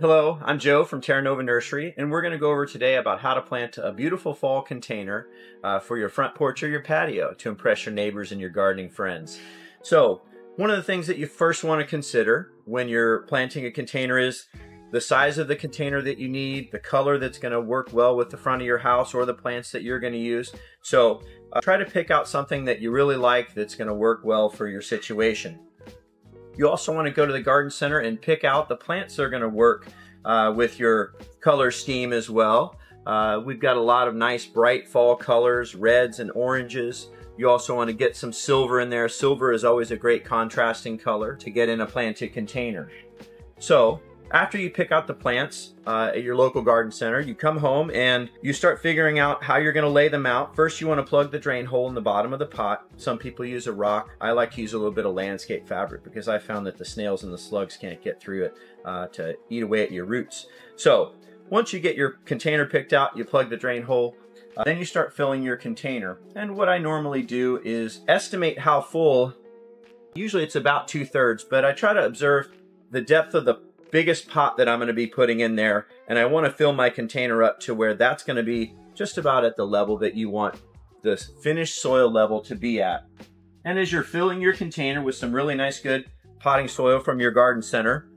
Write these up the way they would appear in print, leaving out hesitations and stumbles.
Hello, I'm Joe from TERRA Nursery, and we're going to go over today about how to plant a beautiful fall container for your front porch or your patio to impress your neighbors and your gardening friends. So, one of the things that you first want to consider when you're planting a container is the size of the container that you need, the color that's going to work well with the front of your house or the plants that you're going to use. So, try to pick out something that you really like that's going to work well for your situation. You also want to go to the garden center and pick out the plants that are going to work with your color scheme as well. We've got a lot of nice bright fall colors, reds and oranges. You also want to get some silver in there. Silver is always a great contrasting color to get in a planted container. So after you pick out the plants at your local garden center, you come home and you start figuring out how you're going to lay them out. First, you want to plug the drain hole in the bottom of the pot. Some people use a rock. I like to use a little bit of landscape fabric because I found that the snails and the slugs can't get through it to eat away at your roots. So once you get your container picked out, you plug the drain hole. Then you start filling your container. And what I normally do is estimate how full. Usually it's about 2/3, but I try to observe the depth of the biggest pot that I'm going to be putting in there, and I want to fill my container up to where that's going to be just about at the level that you want the finished soil level to be at. And as you're filling your container with some really nice good potting soil from your garden center,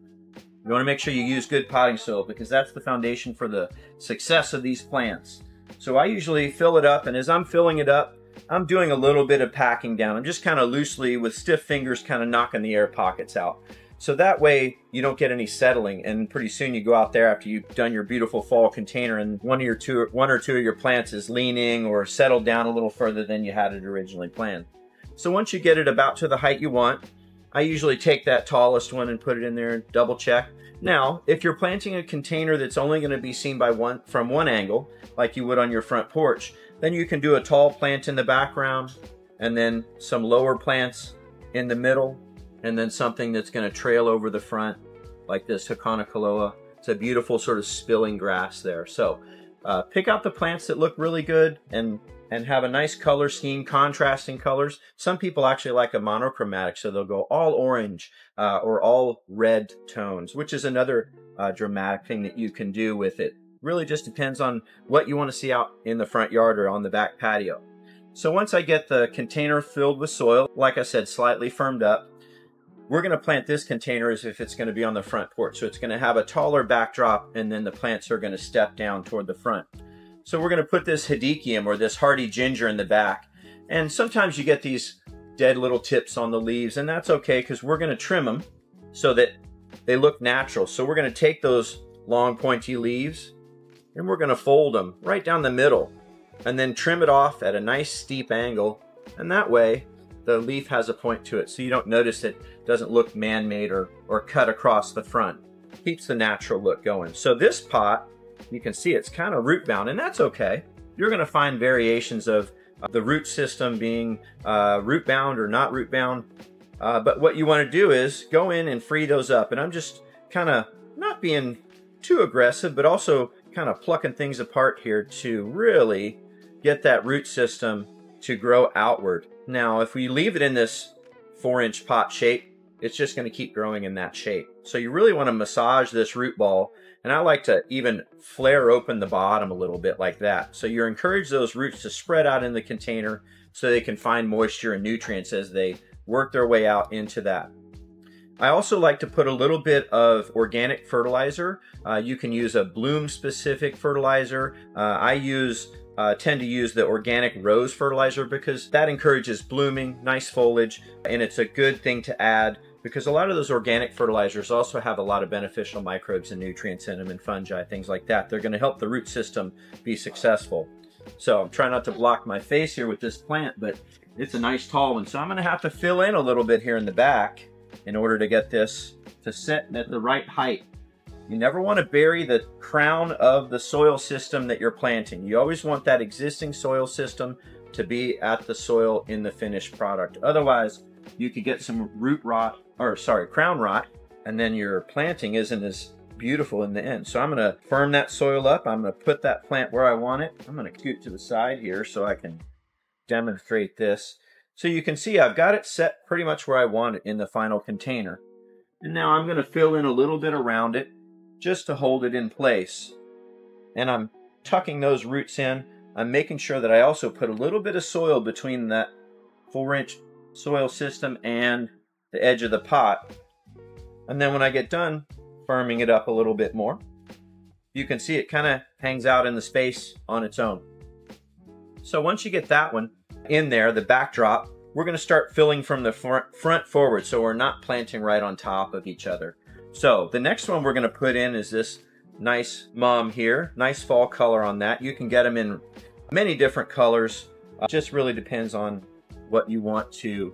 you want to make sure you use good potting soil because that's the foundation for the success of these plants. So I usually fill it up, and as I'm filling it up, I'm doing a little bit of packing down. I'm just kind of loosely with stiff fingers kind of knocking the air pockets out. So that way you don't get any settling, and pretty soon you go out there after you've done your beautiful fall container and one or two of your plants is leaning or settled down a little further than you had it originally planned. So once you get it about to the height you want, I usually take that tallest one and put it in there and double check. Now, if you're planting a container that's only going to be seen from one angle, like you would on your front porch, then you can do a tall plant in the background and then some lower plants in the middle, and then something that's going to trail over the front like this Hakonakaloa. It's a beautiful sort of spilling grass there. So pick out the plants that look really good and have a nice color scheme, contrasting colors. Some people actually like a monochromatic, so they'll go all orange or all red tones, which is another dramatic thing that you can do with it. Really just depends on what you want to see out in the front yard or on the back patio. So once I get the container filled with soil, like I said, slightly firmed up, we're going to plant this container as if it's going to be on the front porch. So it's going to have a taller backdrop, and then the plants are going to step down toward the front. So we're going to put this hedychium or this hardy ginger in the back. And sometimes you get these dead little tips on the leaves, and that's okay because we're going to trim them so that they look natural. So we're going to take those long pointy leaves and we're going to fold them right down the middle and then trim it off at a nice steep angle. And that way the leaf has a point to it, so you don't notice it doesn't look man-made or cut across the front. Keeps the natural look going. So this pot, you can see it's kind of root bound, and that's okay. You're going to find variations of the root system being root bound or not root bound. But what you want to do is go in and free those up. And I'm just kind of not being too aggressive, but also kind of plucking things apart here to really get that root system to grow outward. Now, if we leave it in this 4-inch pot shape, it's just going to keep growing in that shape. So you really want to massage this root ball, and I like to even flare open the bottom a little bit like that. So you encourage those roots to spread out in the container so they can find moisture and nutrients as they work their way out into that. I also like to put a little bit of organic fertilizer. You can use a bloom-specific fertilizer. I tend to use the organic rose fertilizer because that encourages blooming, nice foliage, and it's a good thing to add because a lot of those organic fertilizers also have a lot of beneficial microbes and nutrients in them and fungi, things like that. They're going to help the root system be successful. So I'm trying not to block my face here with this plant, but it's a nice tall one. So I'm going to have to fill in a little bit here in the back in order to get this to sit at the right height. You never want to bury the crown of the soil system that you're planting. You always want that existing soil system to be at the soil in the finished product. Otherwise, you could get some crown rot, and then your planting isn't as beautiful in the end. So I'm going to firm that soil up. I'm going to put that plant where I want it. I'm going to scoot to the side here so I can demonstrate this. So you can see I've got it set pretty much where I want it in the final container. And now I'm going to fill in a little bit around it just to hold it in place. And I'm tucking those roots in. I'm making sure that I also put a little bit of soil between that 4-inch soil system and the edge of the pot. And then when I get done firming it up a little bit more, you can see it kind of hangs out in the space on its own. So once you get that one in there, the backdrop, we're going to start filling from the front forward, so we're not planting right on top of each other. So the next one we're going to put in is this nice mom here. Nice fall color on that. You can get them in many different colors. Just really depends on what you want to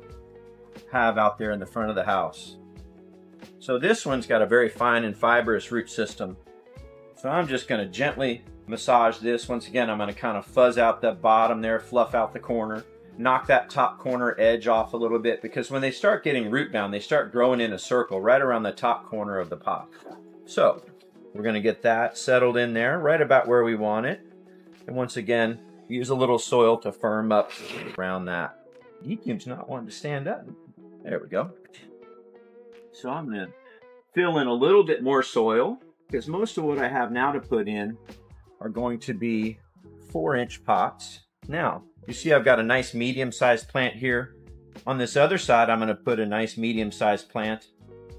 have out there in the front of the house. So this one's got a very fine and fibrous root system. So I'm just going to gently massage this. Once again, I'm going to kind of fuzz out the bottom there, fluff out the corner, knock that top corner edge off a little bit, because when they start getting root bound, they start growing in a circle right around the top corner of the pot. So we're going to get that settled in there right about where we want it. And once again, use a little soil to firm up around that. YouTube's not wanting to stand up. There we go. So I'm going to fill in a little bit more soil, because most of what I have now to put in are going to be 4-inch pots. Now, you see I've got a nice medium-sized plant here. On this other side, I'm going to put a nice medium-sized plant,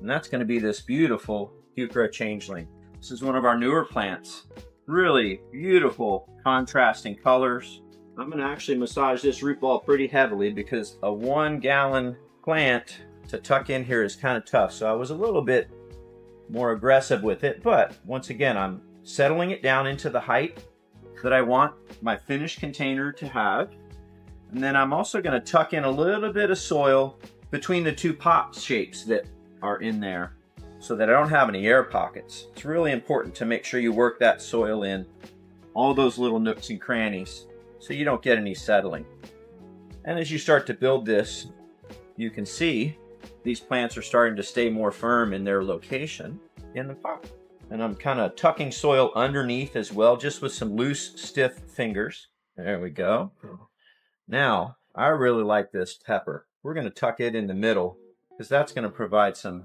and that's going to be this beautiful Heuchera changeling. This is one of our newer plants. Really beautiful contrasting colors. I'm going to actually massage this root ball pretty heavily, because a 1-gallon plant to tuck in here is kind of tough. So I was a little bit more aggressive with it, but once again, I'm settling it down into the height that I want my finished container to have. And then I'm also going to tuck in a little bit of soil between the two pot shapes that are in there, so that I don't have any air pockets. It's really important to make sure you work that soil in all those little nooks and crannies so you don't get any settling. And as you start to build this, you can see these plants are starting to stay more firm in their location in the pot. And I'm kind of tucking soil underneath as well, just with some loose, stiff fingers. There we go. Now, I really like this pepper. We're going to tuck it in the middle, because that's going to provide some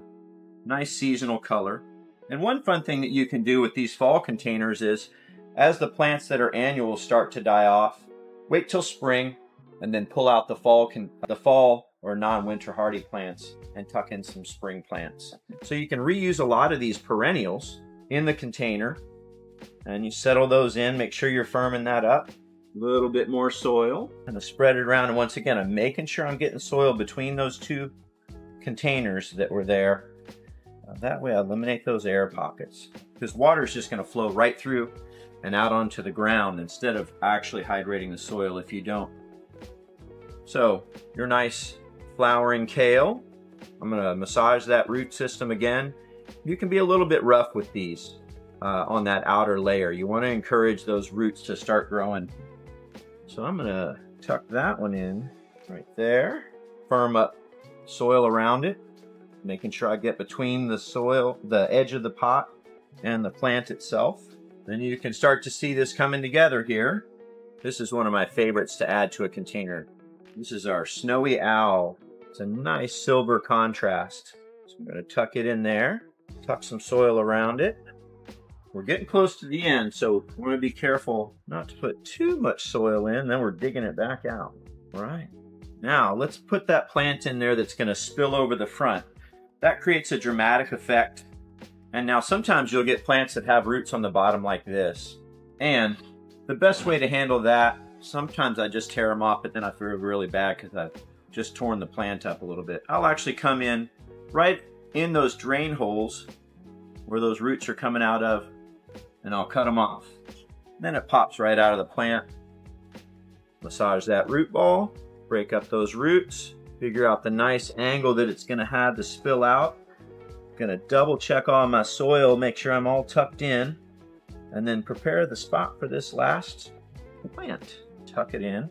nice seasonal color. And one fun thing that you can do with these fall containers is, as the plants that are annual start to die off, wait till spring and then pull out the fall or non-winter hardy plants and tuck in some spring plants. So you can reuse a lot of these perennials in the container, and you settle those in. Make sure you're firming that up. A little bit more soil, and I spread it around. And once again, I'm making sure I'm getting soil between those two containers that were there. That way I eliminate those air pockets, because water is just going to flow right through and out onto the ground instead of actually hydrating the soil if you don't. So your nice flowering kale, I'm going to massage that root system again. You can be a little bit rough with these on that outer layer. You want to encourage those roots to start growing. So I'm going to tuck that one in right there. Firm up soil around it, making sure I get between the soil, the edge of the pot, and the plant itself. Then you can start to see this coming together here. This is one of my favorites to add to a container. This is our snowy owl. It's a nice silver contrast. So I'm going to tuck it in there, tuck some soil around it. We're getting close to the end, so we want to be careful not to put too much soil in, then we're digging it back out. All right. Now let's put that plant in there that's going to spill over the front. That creates a dramatic effect. And now sometimes you'll get plants that have roots on the bottom like this. And the best way to handle that, sometimes I just tear them off, but then I feel really bad because I've just torn the plant up a little bit. I'll actually come in right in those drain holes where those roots are coming out of, and I'll cut them off. Then it pops right out of the plant. Massage that root ball, break up those roots, figure out the nice angle that it's going to have to spill out. Going to double check all my soil, make sure I'm all tucked in, and then prepare the spot for this last plant. Tuck it in.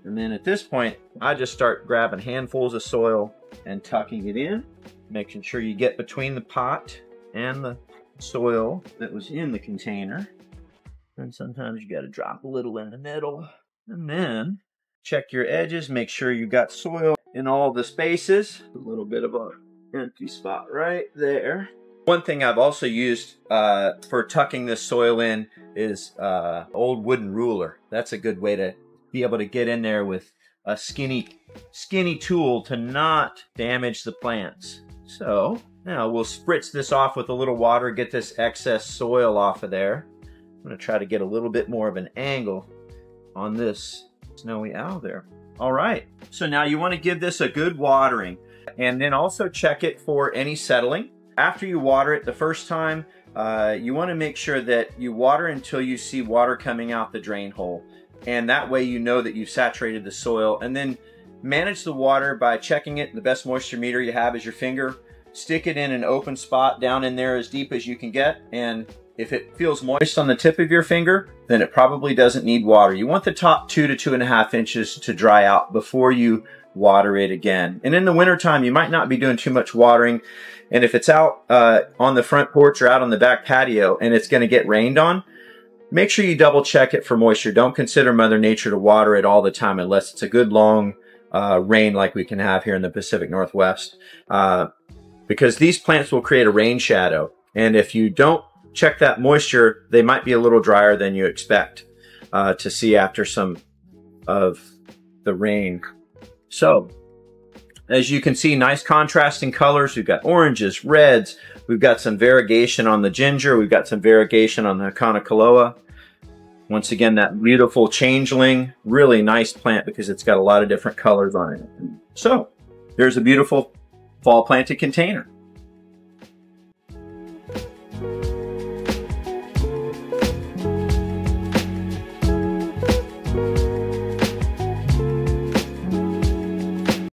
And then at this point, I just start grabbing handfuls of soil and tucking it in, making sure you get between the pot and the soil that was in the container. And sometimes you got to drop a little in the middle. And then Check your edges, make sure you got soil in all the spaces. A little bit of an empty spot right there. One thing I've also used for tucking this soil in is old wooden ruler. That's a good way to be able to get in there with a skinny tool to not damage the plants. So now we'll spritz this off with a little water, get this excess soil off of there. I'm gonna try to get a little bit more of an angle on this snowy owl there. All right, so now you want to give this a good watering, and then also check it for any settling. After you water it the first time, you want to make sure that you water until you see water coming out the drain hole. And that way you know that you've saturated the soil. And then manage the water by checking it. The best moisture meter you have is your finger. Stick it in an open spot down in there as deep as you can get. And if it feels moist on the tip of your finger, then it probably doesn't need water. You want the top 2 to 2.5 inches to dry out before you water it again. And in the wintertime, you might not be doing too much watering. And if it's out on the front porch or out on the back patio and it's going to get rained on, make sure you double check it for moisture. Don't consider Mother Nature to water it all the time unless it's a good long rain like we can have here in the Pacific Northwest. Because these plants will create a rain shadow. And if you don't check that moisture, they might be a little drier than you expect to see after some of the rain. So, as you can see, nice contrasting colors. We've got oranges, reds. We've got some variegation on the ginger. We've got some variegation on the Conocoloa. Once again, that beautiful changeling. Really nice plant because it's got a lot of different colors on it. So, there's a beautiful fall planted container.